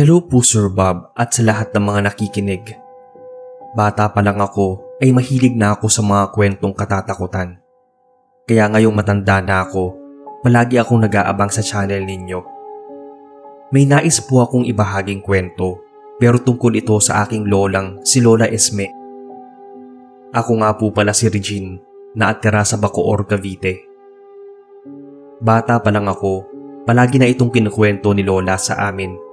Hello po Sir Bob at sa lahat ng mga nakikinig. Bata pa lang ako ay mahilig na ako sa mga kwentong katatakutan. Kaya ngayong matanda na ako, palagi akong nag-aabang sa channel ninyo. May nais po akong ibahaging kwento pero tungkol ito sa aking lolang si Lola Esme. Ako nga po pala si Regine na atira sa Bacoor, Cavite. Bata pa lang ako, palagi na itong kinukwento ni Lola sa amin.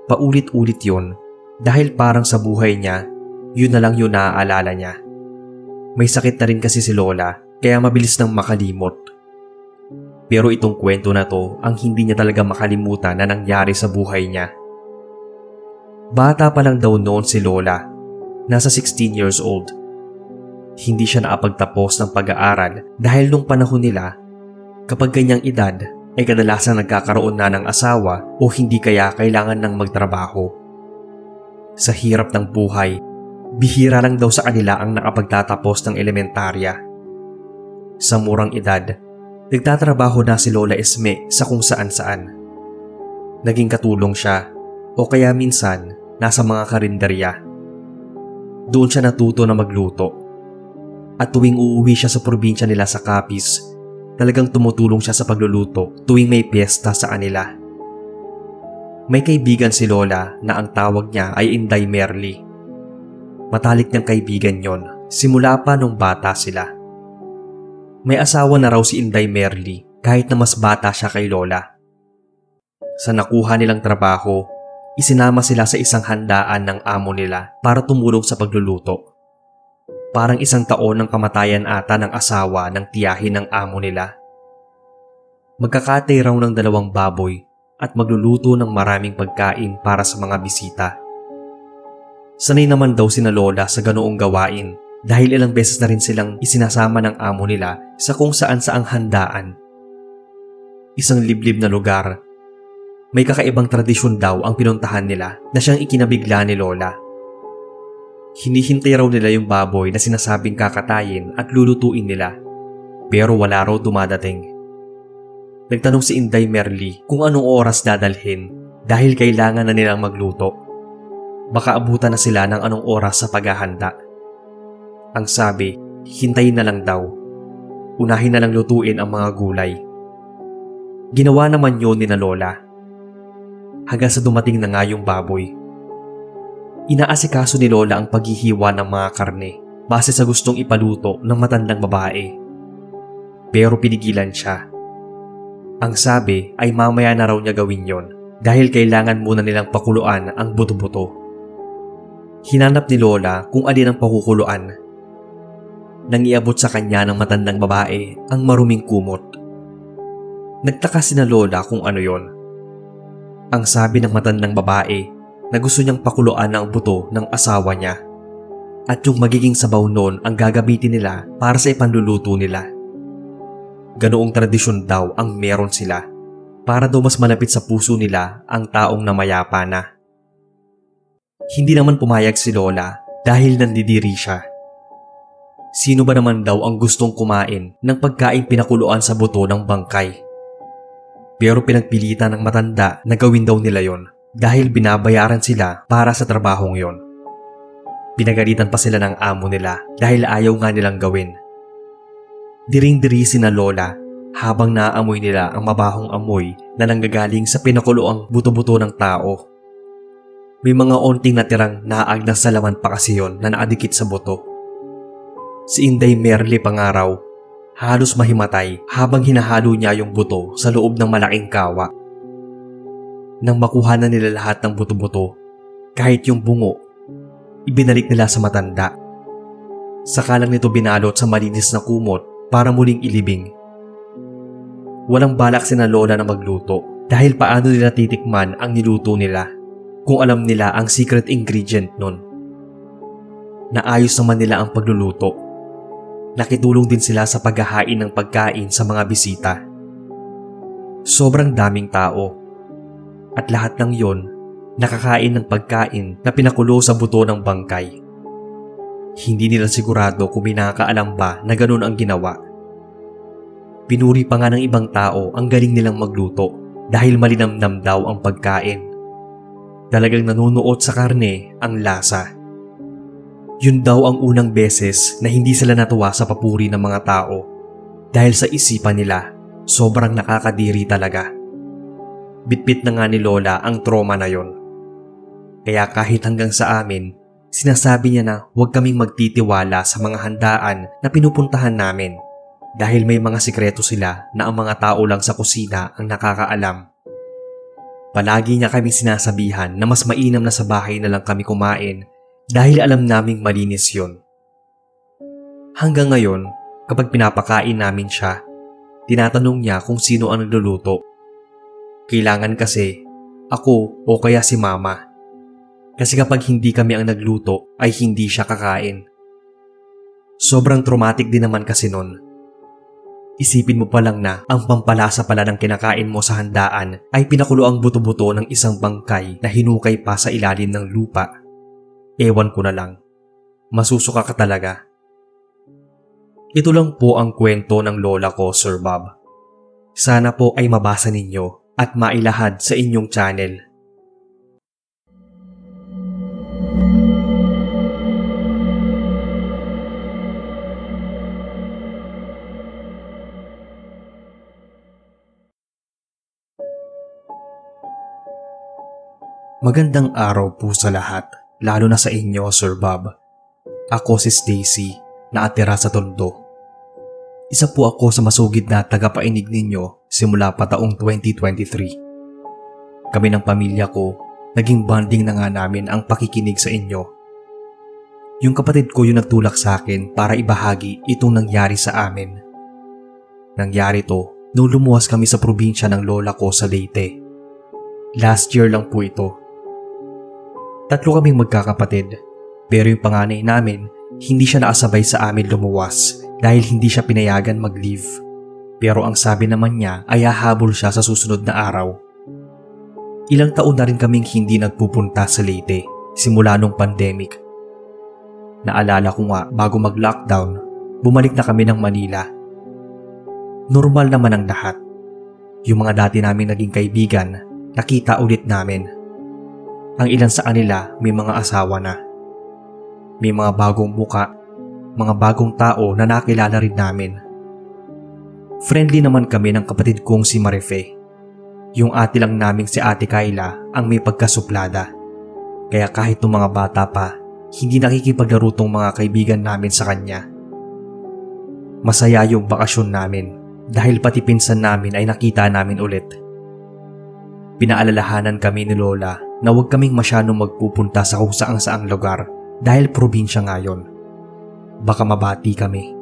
Paulit-ulit yon dahil parang sa buhay niya, yun na lang yun naaalala niya. May sakit na rin kasi si Lola kaya mabilis nang makalimot. Pero itong kwento na to ang hindi niya talaga makalimutan na nangyari sa buhay niya. Bata pa lang daw noon si Lola, nasa 16 years old. Hindi siya nakapagtapos ng pag-aaral dahil nung panahon nila, kapag ganyang edad, ay kadalasan nagkakaroon na ng asawa o hindi kaya kailangan ng magtrabaho. Sa hirap ng buhay, bihira lang daw sa kanila ang nakapagtatapos ng elementarya. Sa murang edad, nagtatrabaho na si Lola Esme sa kung saan-saan. Naging katulong siya o kaya minsan nasa mga karinderya. Doon siya natuto na magluto. At tuwing uuwi siya sa probinsya nila sa Capiz, talagang tumutulong siya sa pagluluto tuwing may piyesta sa kanila. May kaibigan si Lola na ang tawag niya ay Inday Merly. Matalik niyang kaibigan yon simula pa nung bata sila. May asawa na raw si Inday Merly kahit na mas bata siya kay Lola. Sa nakuha nilang trabaho, isinama sila sa isang handaan ng amo nila para tumulong sa pagluluto. Parang 1 taon ng kamatayan ata ng asawa ng tiyahin ng amo nila. Magkakatay raw ng 2 baboy at magluluto ng maraming pagkain para sa mga bisita. Sanay naman daw sina Lola sa ganoong gawain dahil ilang beses na rin silang isinasama ng amo nila sa kung saan saang handaan. Isang liblib na lugar. May kakaibang tradisyon daw ang pinuntahan nila na siyang ikinabigla ni Lola. Hinihintay raw nila yung baboy na sinasabing kakatayin at lulutuin nila, pero wala raw dumadating. Nagtanong si Inday Merly kung anong oras dadalhin dahil kailangan na nilang magluto. Baka abutan na sila ng anong oras sa paghahanda. Ang sabi, hintayin na lang daw. Unahin na lang lutuin ang mga gulay. Ginawa naman yun ni na Lola. Hanggang sa dumating na nga yung baboy. Inaasikaso ni Lola ang paghihiwa ng mga karne base sa gustong ipaluto ng matandang babae. Pero pinigilan siya. Ang sabi ay mamaya na raw niya gawin yon dahil kailangan muna nilang pakuluan ang buto-buto. Hinanap ni Lola kung alin ang pakukuluan. Nang iabot sa kanya ng matandang babae ang maruming kumot. Nagtaka si na Lola kung ano yon. Ang sabi ng matandang babae na gusto niyang pakuluan ang buto ng asawa niya at yung magiging sabaw noon ang gagamitin nila para sa ipanluluto nila. Ganoong tradisyon daw ang meron sila para daw mas malapit sa puso nila ang taong namayapa na. Hindi naman pumayag si Lola dahil nandidiri siya. Sino ba naman daw ang gustong kumain ng pagkain pinakuluan sa buto ng bangkay? Pero pinagpilitan ng matanda na gawin daw nila yon. Dahil binabayaran sila para sa trabahong yon. Pinagalitan pa sila ng amo nila dahil ayaw nga nilang gawin. Diring-diri sina Lola habang naaamoy nila ang mabahong amoy na nanggagaling sa pinakuloang buto-buto ng tao. May mga onting natirang naag na salaman pa kasi yon na nakadikit sa buto. Si Inday Merly pangaraw, halos mahimatay habang hinahalo niya yung buto sa loob ng malaking kawa. Nang makuha na nila lahat ng buto-buto, kahit yung bungo, ibinalik nila sa matanda. Saka lang nito binalot sa malinis na kumot para muling ilibing. Walang balak sina Lola na magluto dahil paano nila titikman ang niluto nila kung alam nila ang secret ingredient nun. Naayos naman nila ang pagluluto. Nakitulong din sila sa paghahain ng pagkain sa mga bisita. Sobrang daming tao. At lahat ng yon, nakakain ng pagkain na pinakulo sa buto ng bangkay. Hindi nila sigurado kung may nakakaalam ba na ganun ang ginawa. Pinuri pa nga ng ibang tao ang galing nilang magluto dahil malinamnam daw ang pagkain. Talagang nanunuot sa karne ang lasa. Yun daw ang unang beses na hindi sila natuwa sa papuri ng mga tao dahil sa isipan nila sobrang nakakadiri talaga. Bitbit na nga ni Lola ang trauma na yon. Kaya kahit hanggang sa amin, sinasabi niya na huwag kaming magtitiwala sa mga handaan na pinupuntahan namin dahil may mga sikreto sila na ang mga tao lang sa kusina ang nakakaalam. Palagi niya kaming sinasabihan na mas mainam na sa bahay na lang kami kumain dahil alam naming malinis yun. Hanggang ngayon, kapag pinapakain namin siya, tinatanong niya kung sino ang nagluluto. Kailangan kasi ako o kaya si Mama. Kasi kapag hindi kami ang nagluto ay hindi siya kakain. Sobrang traumatic din naman kasi nun. Isipin mo pa lang na ang pampalasa pala ng kinakain mo sa handaan ay pinakulo ang buto-buto ng isang bangkay na hinukay pa sa ilalim ng lupa. Ewan ko na lang. Masusuka ka talaga. Ito lang po ang kwento ng lola ko, Sir Bob. Sana po ay mabasa ninyo at mailahad sa inyong channel. Magandang araw po sa lahat, lalo na sa inyo, Sir Bob. Ako si Stacy, nakatira sa Tondo. Isa po ako sa masugid na tagapainig ninyo simula pa taong 2023. Kami ng pamilya ko, naging bonding na nga namin ang pakikinig sa inyo. Yung kapatid ko yung nagtulak sa akin para ibahagi itong nangyari sa amin. Nangyari to nung lumuwas kami sa probinsya ng lola ko sa Leyte. Last year lang po ito. 3 kaming magkakapatid, pero yung panganay namin hindi siya nakasabay sa amin lumuwas dahil hindi siya pinayagan mag-leave. Pero ang sabi naman niya ay hahabol siya sa susunod na araw. Ilang taon na rin kaming hindi nagpupunta sa Leyte simula nung pandemic. Naalala ko nga bago mag-lockdown, bumalik na kami ng Manila. Normal naman ang lahat. Yung mga dati naming naging kaibigan, nakita ulit namin. Ang ilan sa kanila may mga asawa na. May mga bagong muka, mga bagong tao na nakilala rin namin. Friendly naman kami ng kapatid kong si Marife. Yung ate lang naming si Ate Kayla ang may pagkasuplada. Kaya kahit nung mga bata pa, hindi nakikipaglaro tong mga kaibigan namin sa kanya. Masaya yung bakasyon namin dahil pati pinsan namin ay nakita namin ulit. Pinaalalahanan kami ni Lola na huwag kaming masyadong magpupunta sa kung saang lugar dahil probinsya ngayon. Baka mabati kami.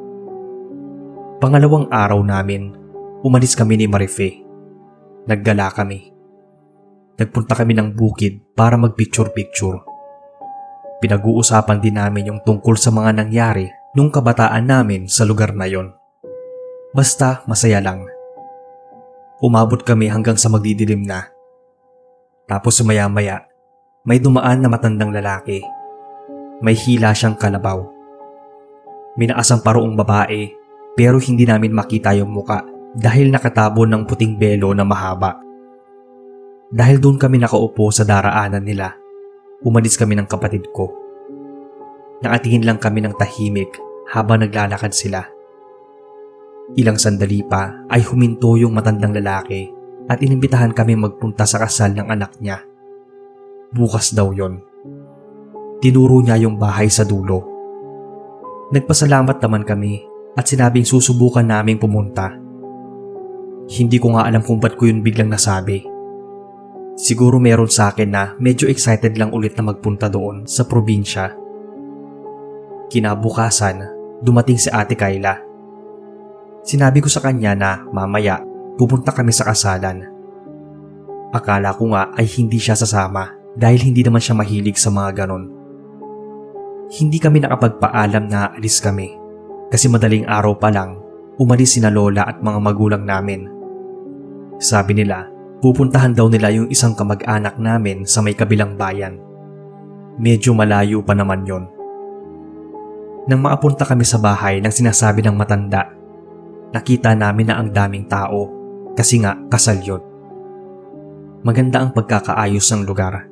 Pangalawang araw namin, umalis kami ni Marife. Naggala kami. Nagpunta kami ng bukid para magpicture-picture. Pinag-uusapan din namin yung tungkol sa mga nangyari nung kabataan namin sa lugar na yon. Basta masaya lang. Umabot kami hanggang sa magdidilim na. Tapos maya-maya, may dumaan na matandang lalaki. May hila siyang kalabaw. May nakasamparoong babae pero hindi namin makita yung muka dahil nakatabon ng puting belo na mahaba. Dahil doon kami nakaupo sa daraanan nila, umalis kami ng kapatid ko. Nakatingin lang kami ng tahimik habang naglalakad sila. Ilang sandali pa ay huminto yung matandang lalaki at inimbitahan kami magpunta sa kasal ng anak niya. Bukas daw yon. Tinuro niya yung bahay sa dulo. Nagpasalamat naman kami at sinabing susubukan naming pumunta. Hindi ko nga alam kung ba't ko yun biglang nasabi. Siguro meron sa akin na medyo excited lang ulit na magpunta doon sa probinsya. Kinabukasan, dumating si Ate Kayla. Sinabi ko sa kanya na mamaya pupunta kami sa kasalan. Akala ko nga ay hindi siya sasama dahil hindi naman siya mahilig sa mga ganon. Hindi kami nakapagpaalam na alis kami kasi madaling araw pa lang umalis sina Lola at mga magulang namin. Sabi nila, pupuntahan daw nila yung isang kamag-anak namin sa may kabilang bayan. Medyo malayo pa naman yon. Nang makapunta kami sa bahay ng sinasabi ng matanda, nakita namin na ang daming tao. Kasi nga kasal yun. Maganda ang pagkakaayos ng lugar.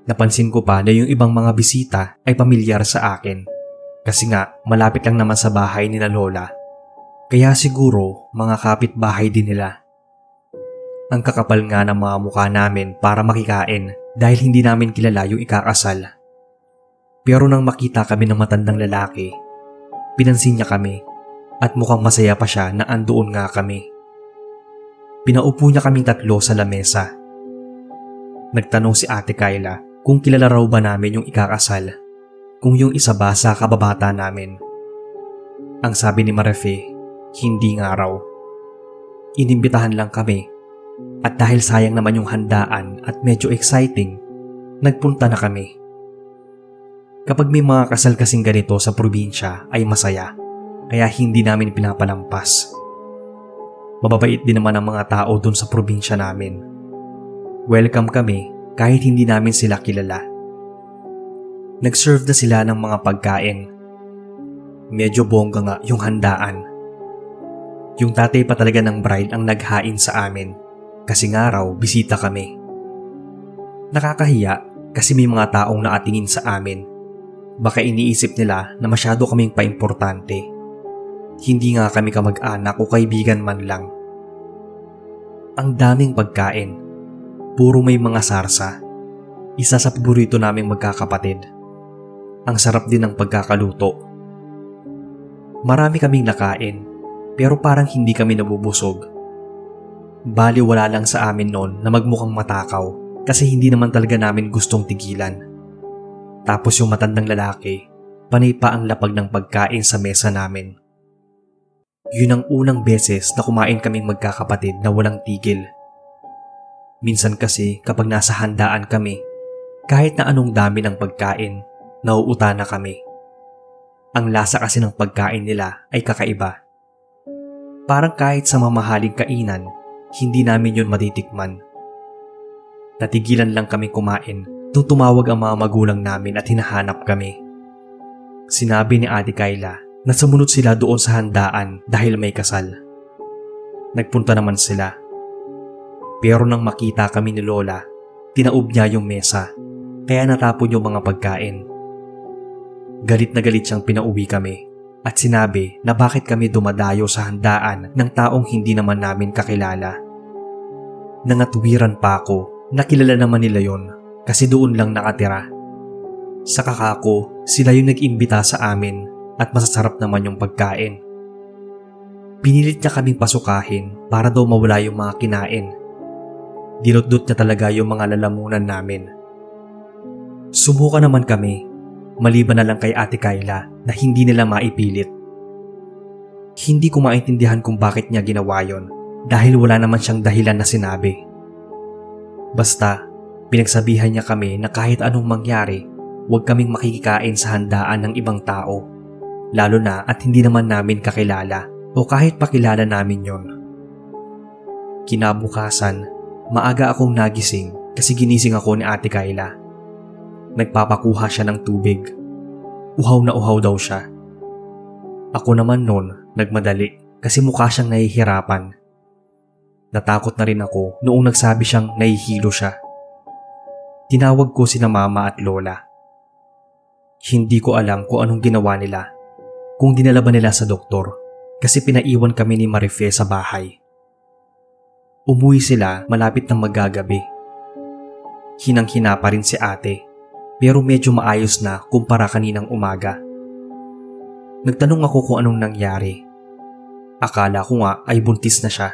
Napansin ko pa na yung ibang mga bisita ay pamilyar sa akin. Kasi nga malapit lang naman sa bahay ni na Lola. Kaya siguro mga kapitbahay din nila. Ang kakapal nga ng mga mukha namin para makikain dahil hindi namin kilala yung ikakasal. Pero nang makita kami ng matandang lalaki, pinansin niya kami at mukhang masaya pa siya na andoon nga kami. Pinaupo niya kaming tatlo sa lamesa. Nagtanong si Ate Kyla kung kilala raw ba namin yung ikakasal, kung yung isa ba sa kababata namin. Ang sabi ni Marife, hindi nga raw. Inimbitahan lang kami at dahil sayang naman yung handaan at medyo exciting, nagpunta na kami. Kapag may mga kasal kasing ganito sa probinsya ay masaya, kaya hindi namin pinapalampas. Mababait din naman ang mga tao dun sa probinsya namin. Welcome kami kahit hindi namin sila kilala. Nag-serve na sila ng mga pagkain. Medyo bongga nga yung handaan. Yung tatay pa talaga ng bride ang naghain sa amin kasi nga raw bisita kami. Nakakahiya kasi may mga taong nakatingin sa amin. Baka iniisip nila na masyado kaming paimportante. Hindi nga kami kamag-anak o kaibigan man lang. Ang daming pagkain. Puro may mga sarsa. Isa sa paborito naming magkakapatid. Ang sarap din ng pagkakaluto. Marami kaming nakain, pero parang hindi kami nabubusog. Bali wala lang sa amin noon na magmukhang matakaw kasi hindi naman talaga namin gustong tigilan. Tapos yung matandang lalaki, panay pa ang lapag ng pagkain sa mesa namin. Yun ang unang beses na kumain kaming magkakapatid na walang tigil. Minsan kasi kapag nasa handaan kami, kahit na anong dami ng pagkain, nauuta na kami. Ang lasa kasi ng pagkain nila ay kakaiba. Parang kahit sa mamahaling kainan, hindi namin yun matitikman. Natigilan lang kami kumain nung tumawag ang mga magulang namin at hinahanap kami. Sinabi ni Ate Kyla na sumunod sila doon sa handaan dahil may kasal. Nagpunta naman sila. Pero nang makita kami ni Lola, tinaob niya yung mesa, kaya natapon yung mga pagkain. Galit na galit siyang pinauwi kami at sinabi na bakit kami dumadayo sa handaan ng taong hindi naman namin kakilala. Nangatwiran pa ako na kilala naman nila yon kasi doon lang nakatira. Sa kakako, sila yung nag-imbita sa amin at masasarap naman yung pagkain. Pinilit niya kaming pasukahin para daw mawala yung mga kinain. Dinutdut niya talaga yung mga lalamunan namin. Sumuka naman kami, maliban na lang kay Ate Kyla na hindi nila maipilit. Hindi ko maintindihan kung bakit niya ginawa yon dahil wala naman siyang dahilan na sinabi. Basta, pinagsabihan niya kami na kahit anong mangyari, huwag kaming makikikain sa handaan ng ibang tao, lalo na at hindi naman namin kakilala o kahit pakilala namin yon. Kinabukasan, maaga akong nagising kasi ginising ako ni Ate Kyla. Nagpapakuha siya ng tubig. Uhaw na uhaw daw siya. Ako naman noon, nagmadali kasi mukha siyang nahihirapan. Natakot na rin ako noong nagsabi siyang nahihilo siya. Tinawag ko sina Mama at Lola. Hindi ko alam kung anong ginawa nila, kung dinala ba nila sa doktor kasi pinaiwan kami ni Marife sa bahay. Umuwi sila malapit ng magagabi. Hinang-hina pa rin si ate pero medyo maayos na kumpara kaninang umaga. Nagtanong ako kung anong nangyari. Akala ko nga ay buntis na siya.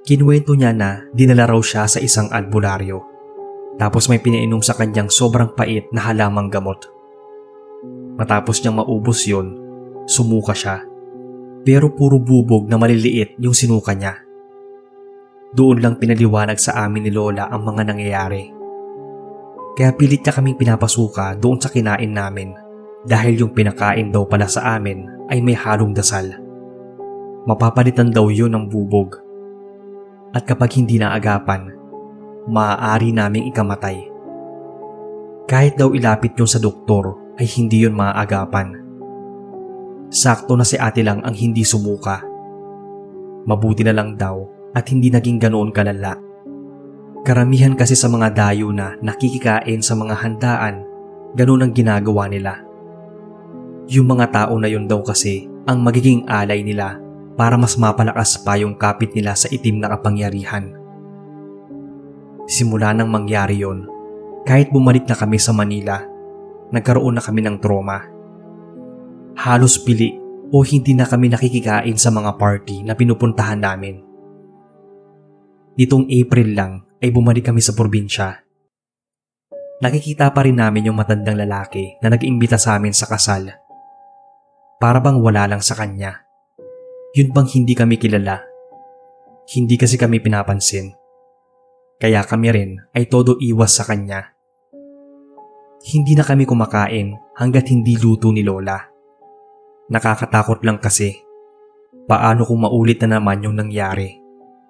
Kinuwento niya na dinala raw siya sa isang albularyo. Tapos may pinainom sa kanyang sobrang pait na halamang gamot. Matapos niyang maubos yun, sumuka siya. Pero puro bubog na maliliit yung sinuka niya. Doon lang pinaliwanag sa amin ni Lola ang mga nangyayari. Kaya pilit niya kaming pinapasuka doon sa kinain namin dahil yung pinakain daw pala sa amin ay may halong dasal. Mapapalitan daw yun ng bubog. At kapag hindi naagapan, maaari naming ikamatay. Kahit daw ilapit yun sa doktor ay hindi yun maaagapan. Sakto na si ate lang ang hindi sumuka. Mabuti na lang daw at hindi naging ganoon kalala. Karamihan kasi sa mga dayo na nakikikain sa mga handaan, ganun ang ginagawa nila. Yung mga tao na yun daw kasi ang magiging alay nila para mas mapalakas pa yung kapit nila sa itim na kapangyarihan. Simula nang mangyari yon, kahit bumalik na kami sa Manila, nagkaroon na kami ng trauma. Halos pili o hindi na kami nakikikain sa mga party na pinupuntahan namin. Nitong April lang ay bumalik kami sa probinsya. Nakikita pa rin namin yung matandang lalaki na nag-imbita sa amin sa kasal. Para bang wala lang sa kanya. Yun bang hindi kami kilala? Hindi kasi kami pinapansin. Kaya kami rin ay todo iwas sa kanya. Hindi na kami kumakain hanggat hindi luto ni Lola. Nakakatakot lang kasi. Paano kung maulit na naman yung nangyari?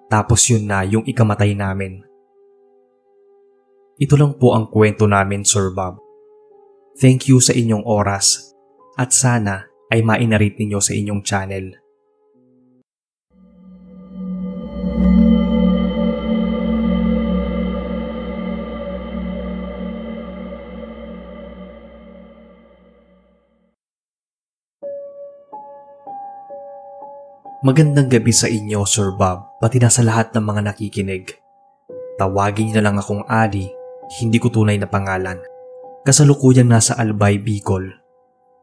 Tapos yun na yung ikamatay namin. Ito lang po ang kwento namin, Sir Bob. Thank you sa inyong oras at sana ay mainarit ninyo sa inyong channel. Magandang gabi sa inyo, Sir Bob, pati na sa lahat ng mga nakikinig. Tawagin niyo na lang akong Ali, hindi ko tunay na pangalan. Kasalukuyang nasa Albay, Bicol.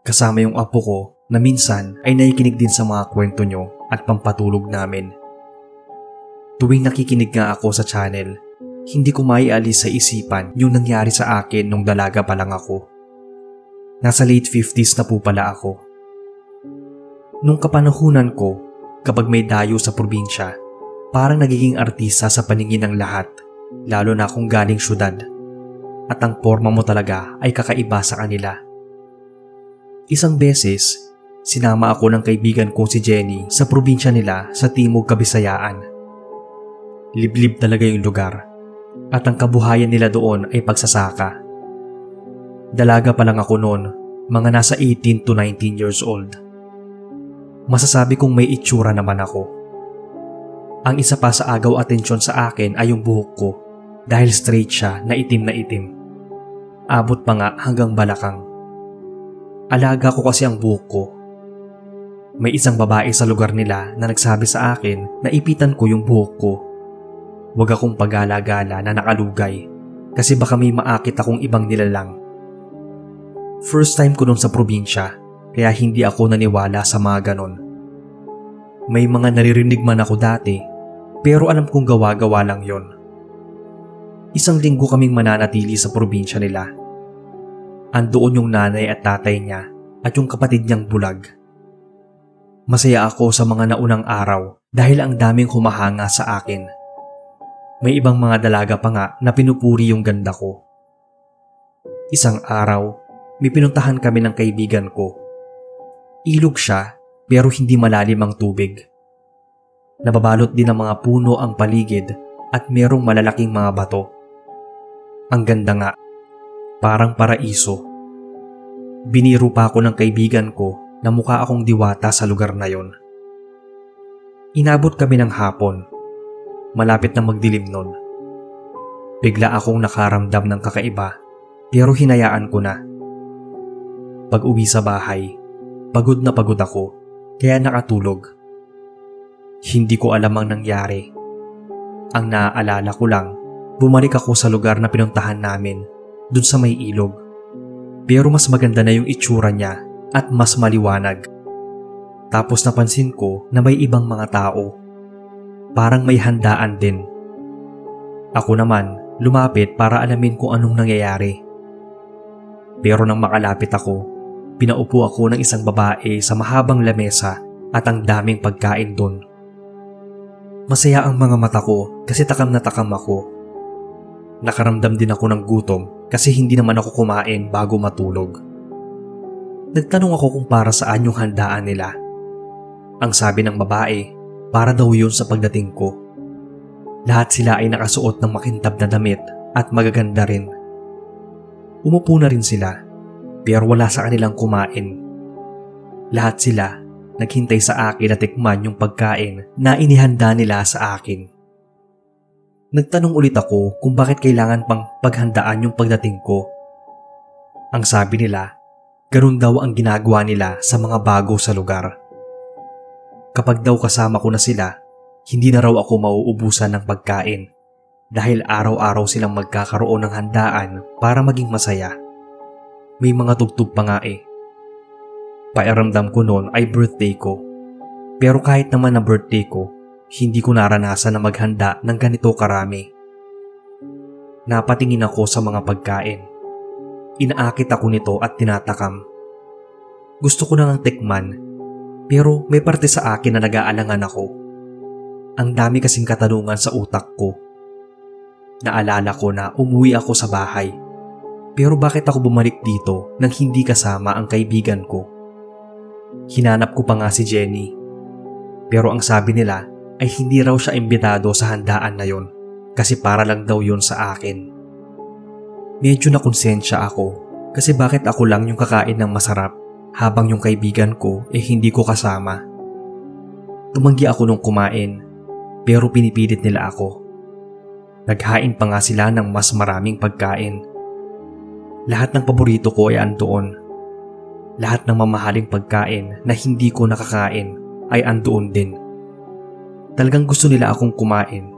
Kasama yung apo ko na minsan ay nakikinig din sa mga kwento nyo at pampatulog namin. Tuwing nakikinig nga ako sa channel, hindi ko maialis sa isipan yung nangyari sa akin nung dalaga pa lang ako. Nasa late 50s na po pala ako. Nung kapanahunan ko, kapag may dayo sa probinsya, parang nagiging artista sa paningin ng lahat, lalo na kung galing syudad. At ang porma mo talaga ay kakaiba sa kanila. Isang beses, sinama ako ng kaibigan kong si Jenny sa probinsya nila sa Timog Kabisayaan. Liblib talaga yung lugar, at ang kabuhayan nila doon ay pagsasaka. Dalaga pa lang ako noon, mga nasa 18 to 19 years old. Masasabi kong may itsura naman ako. Ang isa pa sa agaw atensyon sa akin ay yung buhok ko dahil straight siya na itim na itim. Abot pa nga hanggang balakang. Alaga ko kasi ang buhok ko. May isang babae sa lugar nila na nagsabi sa akin na ipitan ko yung buhok ko. Huwag akong pagala-gala na nakalugay kasi baka may maakit akong ibang nilalang. First time ko nun sa probinsya. Kaya hindi ako naniwala sa mga ganon. May mga naririnig man ako dati, pero alam kong gawa-gawa lang yon. Isang linggo kaming mananatili sa probinsya nila. Andoon yung nanay at tatay niya at yung kapatid niyang bulag. Masaya ako sa mga naunang araw dahil ang daming humahanga sa akin. May ibang mga dalaga pa nga na pinupuri yung ganda ko. Isang araw, may pinuntahan kami ng kaibigan ko. Ilog siya pero hindi malalim ang tubig. Nababalot din ng mga puno ang paligid at merong malalaking mga bato. Ang ganda nga, parang paraiso. Biniro pa ako ng kaibigan ko na mukha akong diwata sa lugar na yon. Inabot kami ng hapon. Malapit na magdilim nun. Bigla akong nakaramdam ng kakaiba pero hinayaan ko na. Pag uwi sa bahay, pagod na pagod ako, kaya nakatulog. Hindi ko alam ang nangyari. Ang naaalala ko lang, bumalik ako sa lugar na pinuntahan namin, dun sa may ilog. Pero mas maganda na yung itsura niya at mas maliwanag. Tapos napansin ko na may ibang mga tao. Parang may handaan din. Ako naman, lumapit para alamin kung anong nangyayari. Pero nang makalapit ako, pinaupo ako ng isang babae sa mahabang lamesa at ang daming pagkain doon. Masaya ang mga mata ko kasi takam na takam ako. Nakaramdam din ako ng gutom kasi hindi naman ako kumain bago matulog. Nagtanong ako kung para saan yung handaan nila. Ang sabi ng babae, para daw yun sa pagdating ko. Lahat sila ay nakasuot ng makintab na damit at magaganda rin. Umupo na rin sila. Pero wala sa kanilang kumain. Lahat sila naghintay sa akin na tikman yung pagkain na inihanda nila sa akin. Nagtanong ulit ako kung bakit kailangan pang paghandaan yung pagdating ko. Ang sabi nila, ganun daw ang ginagawa nila sa mga bago sa lugar. Kapag daw kasama ko na sila, hindi na raw ako mauubusan ng pagkain dahil araw-araw silang magkakaroon ng handaan para maging masaya. May mga tugtog pa nga eh. Pakiramdam ko noon ay birthday ko. Pero kahit naman na birthday ko, hindi ko naranasan na maghanda ng ganito karami. Napatingin ako sa mga pagkain. Inaakit ako nito at tinatakam. Gusto ko na ng tikman, pero may parte sa akin na nag-aalangan ako. Ang dami kasing katanungan sa utak ko. Naalala ko na umuwi ako sa bahay. Pero bakit ako bumalik dito nang hindi kasama ang kaibigan ko? Hinanap ko pa nga si Jenny. Pero ang sabi nila ay hindi raw siya imbitado sa handaan na yon kasi para lang daw yon sa akin. Medyo nakonsensya ako kasi bakit ako lang yung kakain ng masarap habang yung kaibigan ko hindi ko kasama. Tumanggi ako nung kumain pero pinipilit nila ako. Naghain pa nga sila ng mas maraming pagkain. Lahat ng paborito ko ay andoon. Lahat ng mamahaling pagkain na hindi ko nakakain ay andoon din. Talagang gusto nila akong kumain.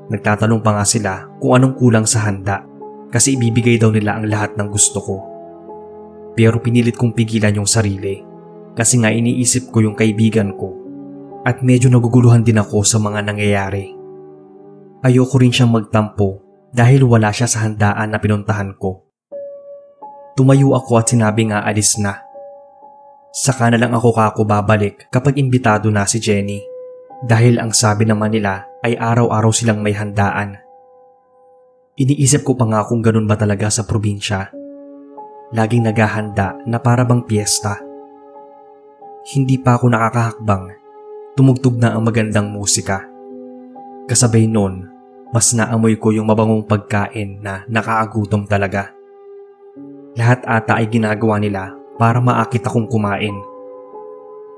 Nagtatanong pa nga sila kung anong kulang sa handa kasi ibibigay daw nila ang lahat ng gusto ko. Pero pinilit kong pigilan yung sarili kasi nga iniisip ko yung kaibigan ko at medyo naguguluhan din ako sa mga nangyayari. Ayoko rin siyang magtampo dahil wala siya sa handaan na pinuntahan ko. Tumayo ako at sinabing aalis na. Saka na lang ako babalik kapag imbitado na si Jenny dahil ang sabi naman nila ay araw-araw silang may handaan. Iniisip ko pa nga kung ganun ba talaga sa probinsya. Laging naghahanda na para bang piyesta. Hindi pa ako nakakahakbang. Tumugtog na ang magandang musika. Kasabay nun, mas naamoy ko yung mabangong pagkain na nakaagutom talaga. Lahat ata ay ginagawa nila para maakit akong kumain.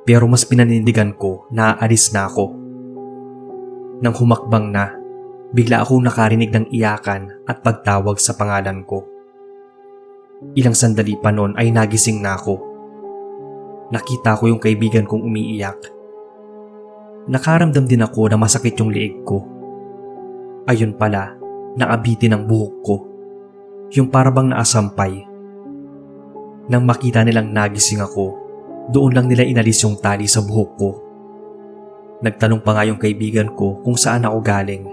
Pero mas pinanindigan ko na aalis na ako. Nang humakbang na, bigla akong nakarinig ng iyakan at pagtawag sa pangalan ko. Ilang sandali pa noon ay nagising na ako. Nakita ko yung kaibigan kong umiiyak. Nakaramdam din ako na masakit yung liig ko. Ayun pala, nakabitin ang buhok ko. Yung parabang naasampay. Nang makita nilang nagising ako, doon lang nila inalis yung tali sa buhok ko. Nagtanong pa nga yung kaibigan ko kung saan ako galing.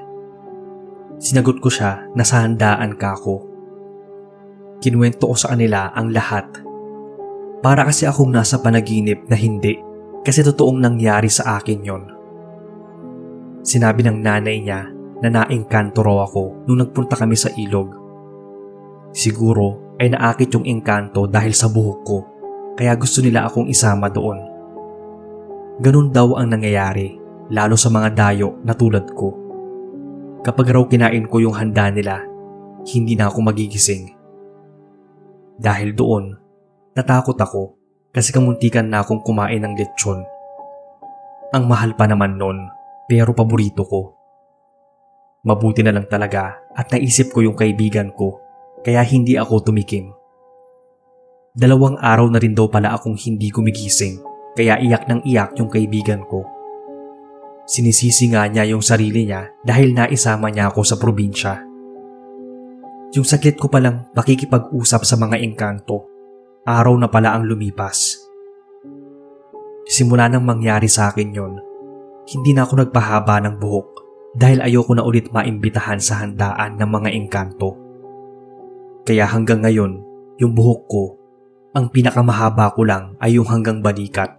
Sinagot ko siya na sa handaan ka ako. Kinuwento ko sa kanila ang lahat. Para kasi akong nasa panaginip na hindi kasi totoong nangyari sa akin yon. Sinabi ng nanay niya na naengkanto raw ako nung nagpunta kami sa ilog. Siguro ay naakit yung engkanto dahil sa buhok ko kaya gusto nila akong isama doon. Ganun daw ang nangyayari lalo sa mga dayo na tulad ko. Kapag raw kinain ko yung handa nila, hindi na ako magigising. Dahil doon, natakot ako kasi kamuntikan na akong kumain ng lechon. Ang mahal pa naman nun pero paborito ko. Mabuti na lang talaga at naisip ko yung kaibigan ko kaya hindi ako tumikim. 2 araw na rin daw pala akong hindi gumigising kaya iyak ng iyak yung kaibigan ko. Sinisisi nga niya yung sarili niya dahil naisama niya ako sa probinsya. Yung saglit ko palang pakikipag-usap sa mga engkanto, araw na pala ang lumipas. Simula nang mangyari sa akin yon, hindi na ako nagpahaba ng buhok dahil ayoko na ulit maimbitahan sa handaan ng mga engkanto. Kaya hanggang ngayon, yung buhok ko, ang pinakamahaba ko lang ay yung hanggang balikat.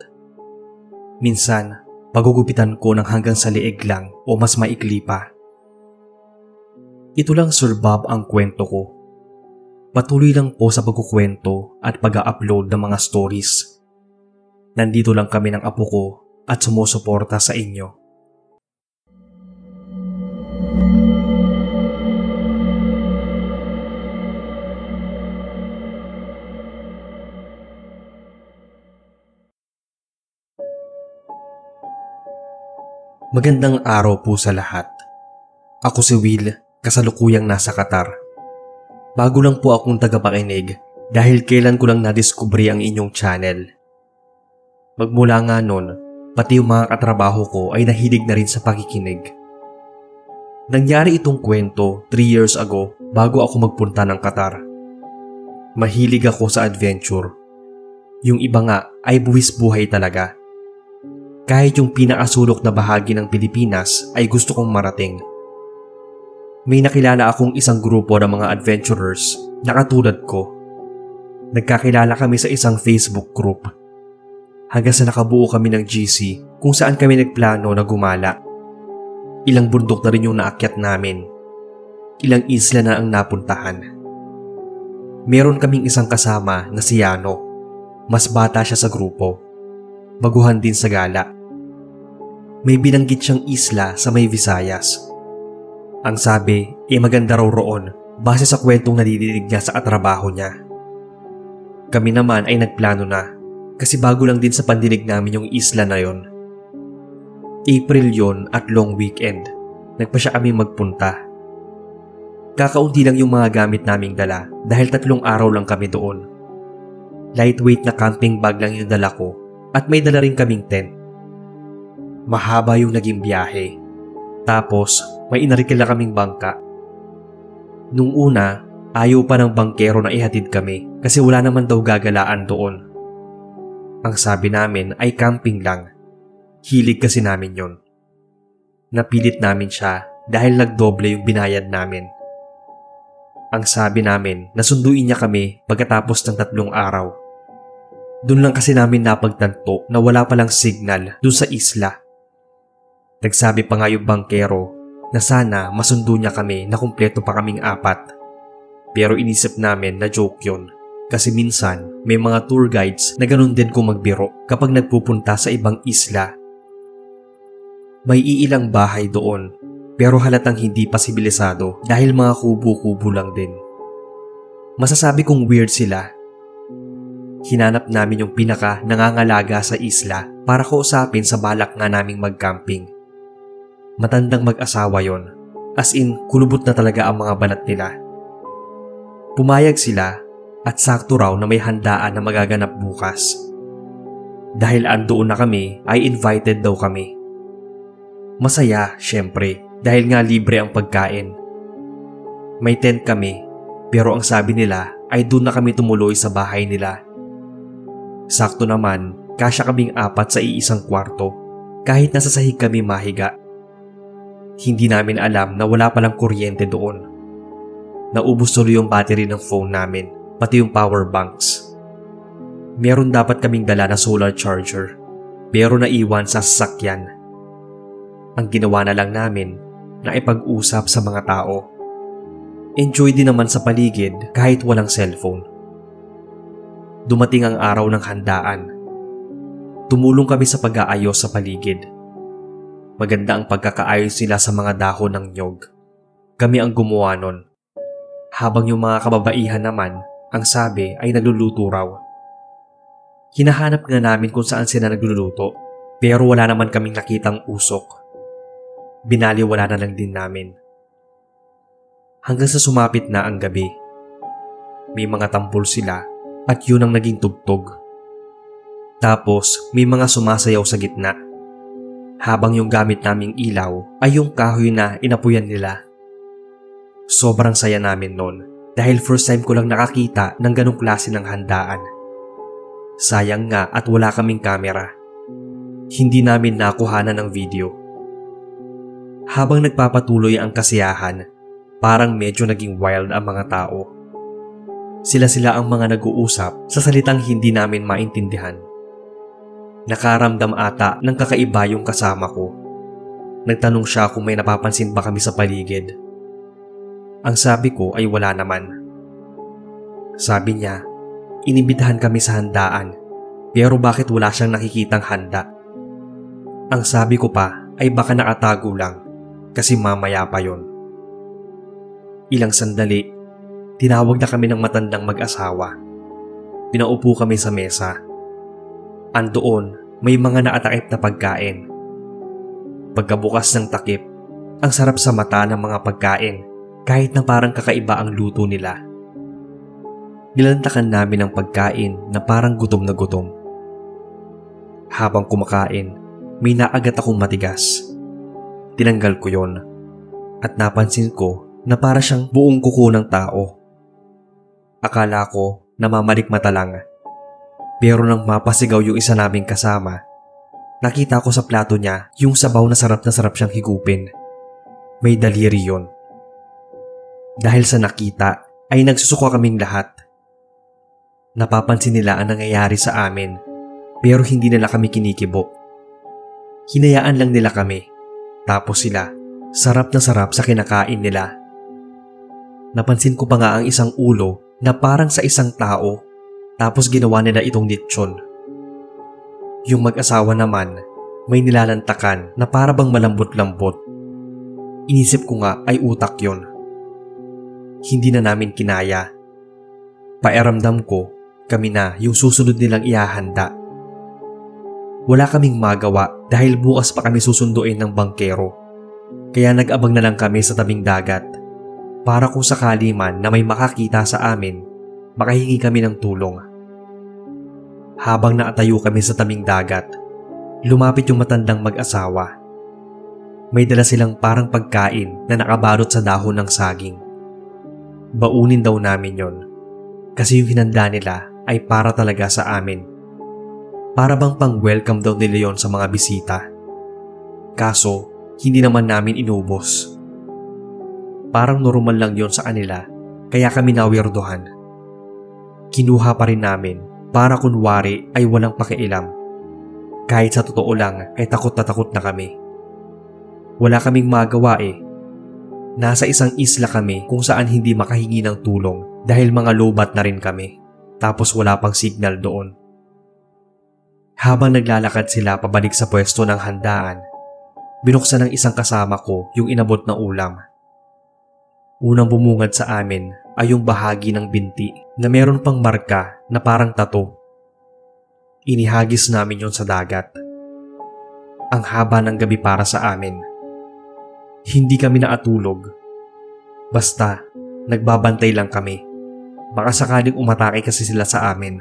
Minsan, pagugupitan ko ng hanggang sa leeg lang o mas maikli pa. Ito lang Sir Bob ang kwento ko. Patuloy lang po sa pagkukwento at pag-upload ng mga stories. Nandito lang kami ng apo ko at sumusuporta sa inyo. Magandang araw po sa lahat. Ako si Will, kasalukuyang nasa Qatar. Bago lang po akong tagapakinig dahil kailan ko lang nadiskubre ang inyong channel. Magmula nga nun, pati yung mga katrabaho ko ay nahilig na rin sa pakikinig. Nangyari itong kwento 3 years ago bago ako magpunta ng Qatar. Mahilig ako sa adventure. Yung iba nga ay buwis buhay talaga. Kahit yung pinakasulok na bahagi ng Pilipinas ay gusto kong marating. May nakilala akong isang grupo ng mga adventurers na katulad ko. Nagkakilala kami sa isang Facebook group. Hanggang sa nakabuo kami ng GC kung saan kami nagplano na gumala. Ilang bundok na rin yung naakyat namin. Ilang isla na ang napuntahan. Meron kaming isang kasama na si Yano. Mas bata siya sa grupo. Baguhan din sa gala. May binanggit siyang isla sa may Visayas. Ang sabi, maganda raw roon base sa kwentong nadidinig niya sa katrabaho niya. Kami naman ay nagplano na kasi bago lang din sa pandinig namin yung isla na yon. April yon at long weekend. Nagpa siya kami magpunta. Kakaunti lang yung mga gamit naming dala dahil 3 araw lang kami doon. Lightweight na camping bag lang yung dala ko at may dala rin kaming tent. Mahaba yung naging biyahe. Tapos may inarikila kaming bangka. Nung una, ayaw pa ng bangkero na ihatid kami kasi wala naman daw gagalaan doon. Ang sabi namin ay camping lang. Hilig kasi namin yon. Napilit namin siya dahil nagdoble yung binayad namin. Ang sabi namin na sunduin niya kami pagkatapos ng 3 araw. Doon lang kasi namin napagtanto na wala palang signal doon sa isla. Nagsabi pa nga yung bangkero na sana masundo niya kami na kumpleto pa kaming 4. Pero inisip namin na joke yun kasi minsan may mga tour guides na ganun din kung magbiro kapag nagpupunta sa ibang isla. May iilang bahay doon pero halatang hindi pa sibilisado dahil mga kubo-kubo lang din. Masasabi kong weird sila. Hinanap namin yung pinaka nangangalaga sa isla para kausapin sa balak nga naming mag-camping. Matandang mag-asawa yon, as in kulubot na talaga ang mga balat nila. Pumayag sila at sakto raw na may handaan na magaganap bukas. Dahil andoon na kami ay invited daw kami. Masaya, syempre, dahil nga libre ang pagkain. May tent kami, pero ang sabi nila ay doon na kami tumuloy sa bahay nila. Sakto naman, kasya kaming 4 sa iisang kwarto, kahit nasa sahig kami mahiga. Hindi namin alam na wala palang kuryente doon. Naubos tuloy yung battery ng phone namin, pati yung power banks. Meron dapat kaming dala na solar charger, pero naiwan sa sasakyan. Ang ginawa na lang namin na ipag-usap sa mga tao. Enjoy din naman sa paligid kahit walang cellphone. Dumating ang araw ng handaan. Tumulong kami sa pag-aayos sa paligid. Maganda ang pagkakaayos nila sa mga dahon ng nyog. Kami ang gumawa nun. Habang yung mga kababaihan naman, ang sabi ay nagluluto raw. Hinahanap nga namin kung saan sila nagluluto, pero wala naman kaming nakitang usok. Binaliwala na lang din namin. Hanggang sa sumapit na ang gabi. May mga tampol sila at yun ang naging tugtog. Tapos may mga sumasayaw sa gitna. Habang yung gamit naming ilaw ay yung kahoy na inapuyan nila. Sobrang saya namin nun dahil first time ko lang nakakita ng ganong klase ng handaan. Sayang nga at wala kaming kamera. Hindi namin nakuhanan ng video. Habang nagpapatuloy ang kasiyahan, parang medyo naging wild ang mga tao. Sila-sila ang mga nag-uusap sa salitang hindi namin maintindihan. Nakaramdam ata ng kakaiba yung kasama ko. Nagtanong siya kung may napapansin ba kami sa paligid. Ang sabi ko ay wala naman. Sabi niya, inimbitahan kami sa handaan, pero bakit wala siyang nakikitang handa? Ang sabi ko pa ay baka nakatago lang, kasi mamaya pa yon. Ilang sandali, tinawag na kami ng matandang mag-asawa. Pinaupo kami sa mesa. Andoon, may mga nakatakip na pagkain. Pagkabukas ng takip, Ang sarap sa mata ng mga pagkain kahit na parang kakaiba ang luto nila. Nilantakan namin ang pagkain na parang gutom na gutom. Habang kumakain, may naagat akong matigas. Tinanggal ko yon at napansin ko na para siyang buong kuko ng tao. Akala ko namamalikmata lang. Pero nang mapasigaw yung isa naming kasama, nakita ko sa plato niya yung sabaw na sarap siyang higupin. May daliri yon. Dahil sa nakita ay nagsusuka kaming lahat. Napapansin nila ang nangyayari sa amin pero hindi nila kami kinikibo. Hinayaan lang nila kami tapos sila sarap na sarap sa kinakain nila. Napansin ko pa nga ang isang ulo na parang sa isang tao tapos ginawa nila itong lechon. Yung mag-asawa naman may nilalantakan na para bang malambot-lambot. Inisip ko nga ay utak yon. Hindi na namin kinaya. Pakiramdam ko kami na yung susunod nilang ihahanda. Wala kaming magawa dahil bukas pa kami susunduin ng bangkero. Kaya nag-abang na lang kami sa tabing dagat para kung sakali man na may makakita sa amin, makahingi kami ng tulong. Habang naatayo kami sa tabing dagat, lumapit yung matandang mag-asawa. May dala silang parang pagkain na nakabalot sa dahon ng saging. Baunin daw namin yon kasi yung hinanda nila ay para talaga sa amin. Para bang pang-welcome daw nila yon sa mga bisita. Kaso, hindi naman namin inubos. Parang normal lang yon sa kanila kaya kami nawirdohan. Kinuha pa rin namin para kunwari ay walang pakialam. Kahit sa totoo lang ay takot na kami. Wala kaming magawa eh. Nasa isang isla kami kung saan hindi makahingi ng tulong dahil mga lobat na rin kami. Tapos wala pang signal doon. Habang naglalakad sila pabalik sa pwesto ng handaan, binuksan ng isang kasama ko yung inabot na ulam. Unang bumungad sa amin ay yung bahagi ng binti na meron pang marka na parang tato. Inihagis namin yon sa dagat. Ang haba ng gabi para sa amin. Hindi kami naatulog. Basta, nagbabantay lang kami. Baka sakaling umatake kasi sila sa amin.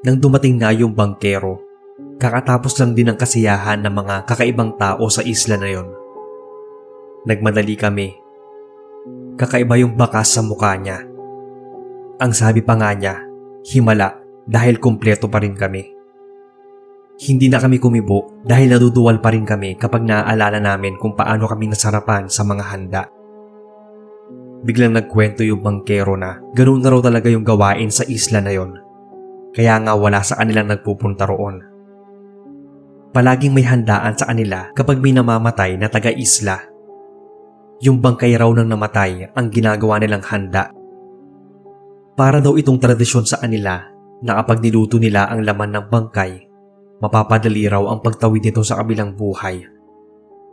Nang dumating na yung bangkero, kakatapos lang din ang kasiyahan ng mga kakaibang tao sa isla na yon. Nagmadali kami. Kakaiba yung bakas sa mukha niya. Ang sabi pa nga niya, himala dahil kumpleto pa rin kami. Hindi na kami kumibo dahil naduduwal pa rin kami kapag naaalala namin kung paano kami nasarapan sa mga handa. Biglang nagkwento yung bangkero na ganoon na raw talaga yung gawain sa isla na yon. Kaya nga wala sa kanilang nagpupunta roon. Palaging may handaan sa kanila kapag may namamatay na taga-isla. Yung bangkay raw ng namatay ang ginagawa nilang handa. Para daw itong tradisyon sa kanila na kapag niluto nila ang laman ng bangkay, mapapadali raw ang pagtawid nito sa kabilang buhay.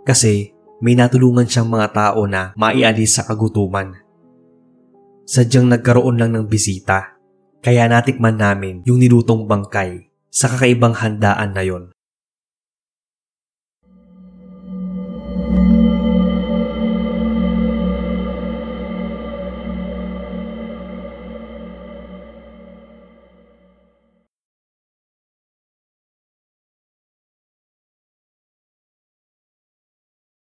Kasi may natulungan siyang mga tao na maialis sa kagutuman. Sadyang nagkaroon lang ng bisita, kaya natikman namin yung nilutong bangkay sa kakaibang handaan na yon.